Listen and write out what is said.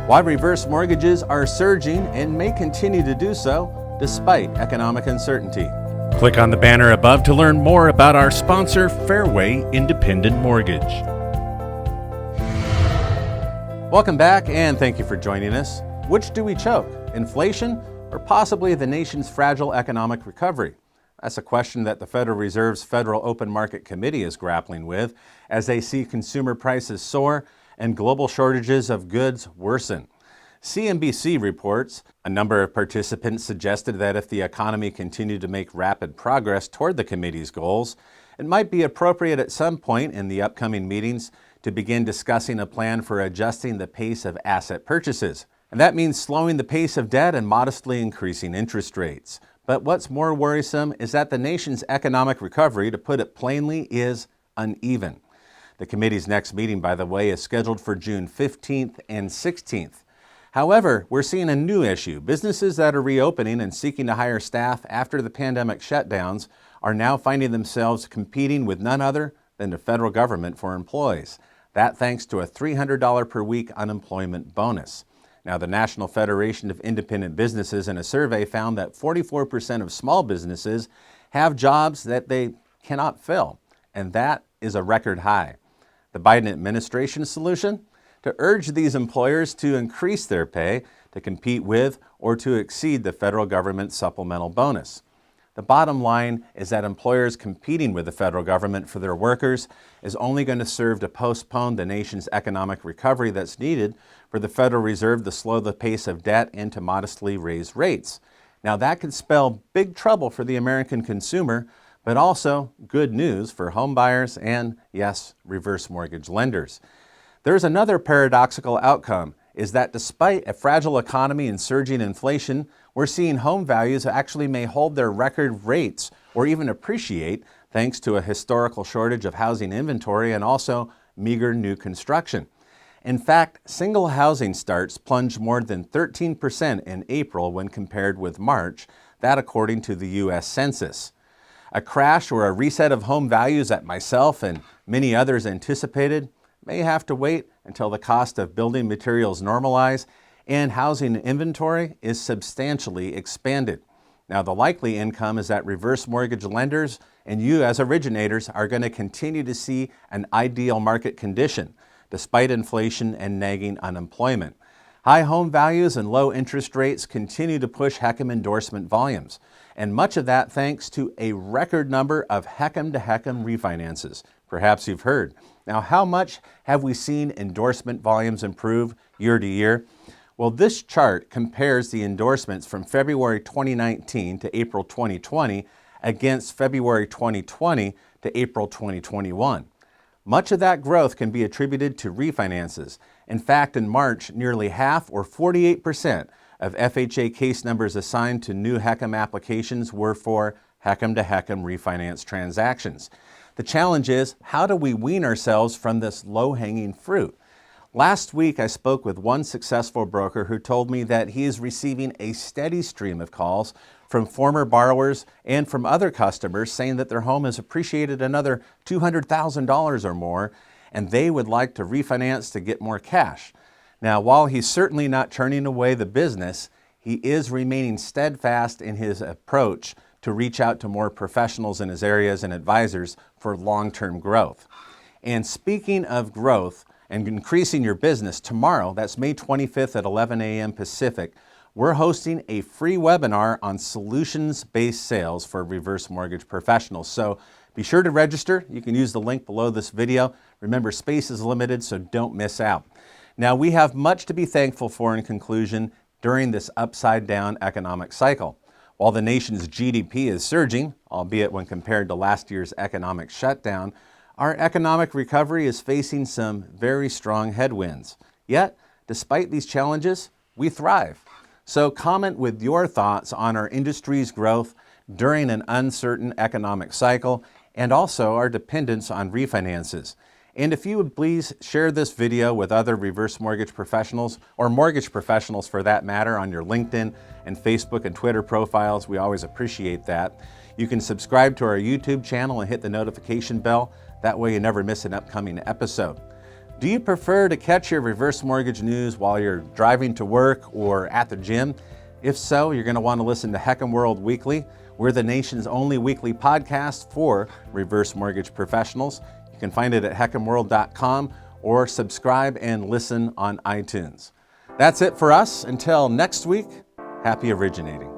Why reverse mortgages are surging and may continue to do so despite economic uncertainty. Click on the banner above to learn more about our sponsor, Fairway Independent Mortgage. Welcome back, and thank you for joining us. Which do we choke, inflation or possibly the nation's fragile economic recovery? That's a question that the Federal Reserve's Federal Open Market Committee is grappling with as they see consumer prices soar and global shortages of goods worsen. CNBC reports a number of participants suggested that if the economy continued to make rapid progress toward the committee's goals, it might be appropriate at some point in the upcoming meetings to begin discussing a plan for adjusting the pace of asset purchases. And that means slowing the pace of debt and modestly increasing interest rates. But what's more worrisome is that the nation's economic recovery, to put it plainly, is uneven. The committee's next meeting, by the way, is scheduled for June 15th and 16th. However, we're seeing a new issue. Businesses that are reopening and seeking to hire staff after the pandemic shutdowns are now finding themselves competing with none other than the federal government for employees. That thanks to a $300 per week unemployment bonus. Now, the National Federation of Independent Businesses in a survey found that 44% of small businesses have jobs that they cannot fill, and that is a record high. The Biden administration's solution? To urge these employers to increase their pay to compete with or to exceed the federal government's supplemental bonus. The bottom line is that employers competing with the federal government for their workers is only going to serve to postpone the nation's economic recovery that's needed for the Federal Reserve to slow the pace of debt and to modestly raise rates. Now, that could spell big trouble for the American consumer, but also good news for home buyers and, yes, reverse mortgage lenders. There's another paradoxical outcome, is that despite a fragile economy and surging inflation, we're seeing home values actually may hold their record rates or even appreciate thanks to a historical shortage of housing inventory and also meager new construction. In fact, single housing starts plunged more than 13% in April when compared with March, that according to the U.S. Census. A crash or a reset of home values that myself and many others anticipated may have to wait until the cost of building materials normalize and housing inventory is substantially expanded. Now, the likely income is that reverse mortgage lenders and you as originators are going to continue to see an ideal market condition despite inflation and nagging unemployment. High home values and low interest rates continue to push HECM endorsement volumes, and much of that thanks to a record number of HECM to HECM refinances. Perhaps you've heard. Now, how much have we seen endorsement volumes improve year to year? Well, this chart compares the endorsements from February 2019 to April 2020 against February 2020 to April 2021. Much of that growth can be attributed to refinances. In fact, in March, nearly half or 48% of FHA case numbers assigned to new HECM applications were for HECM to HECM refinance transactions. The challenge is, how do we wean ourselves from this low-hanging fruit? Last week, I spoke with one successful broker who told me that he is receiving a steady stream of calls from former borrowers and from other customers saying that their home has appreciated another $200,000 or more, and they would like to refinance to get more cash. Now, while he's certainly not turning away the business, he is remaining steadfast in his approach to reach out to more professionals in his areas and advisors for long-term growth. And speaking of growth and increasing your business, tomorrow, that's May 25th at 11 a.m. Pacific, we're hosting a free webinar on solutions-based sales for reverse mortgage professionals. So be sure to register. You can use the link below this video. Remember, space is limited, so don't miss out. Now, we have much to be thankful for in conclusion during this upside-down economic cycle. While the nation's GDP is surging, albeit when compared to last year's economic shutdown, our economic recovery is facing some very strong headwinds. Yet, despite these challenges, we thrive. So comment with your thoughts on our industry's growth during an uncertain economic cycle and also our dependence on refinances. And if you would please share this video with other reverse mortgage professionals, or mortgage professionals for that matter, on your LinkedIn and Facebook and Twitter profiles, we always appreciate that. You can subscribe to our YouTube channel and hit the notification bell. That way you never miss an upcoming episode. Do you prefer to catch your reverse mortgage news while you're driving to work or at the gym? If so, you're going to want to listen to HECM World Weekly. We're the nation's only weekly podcast for reverse mortgage professionals. You can find it at HECMWorld.com or subscribe and listen on iTunes. That's it for us. Until next week, happy originating.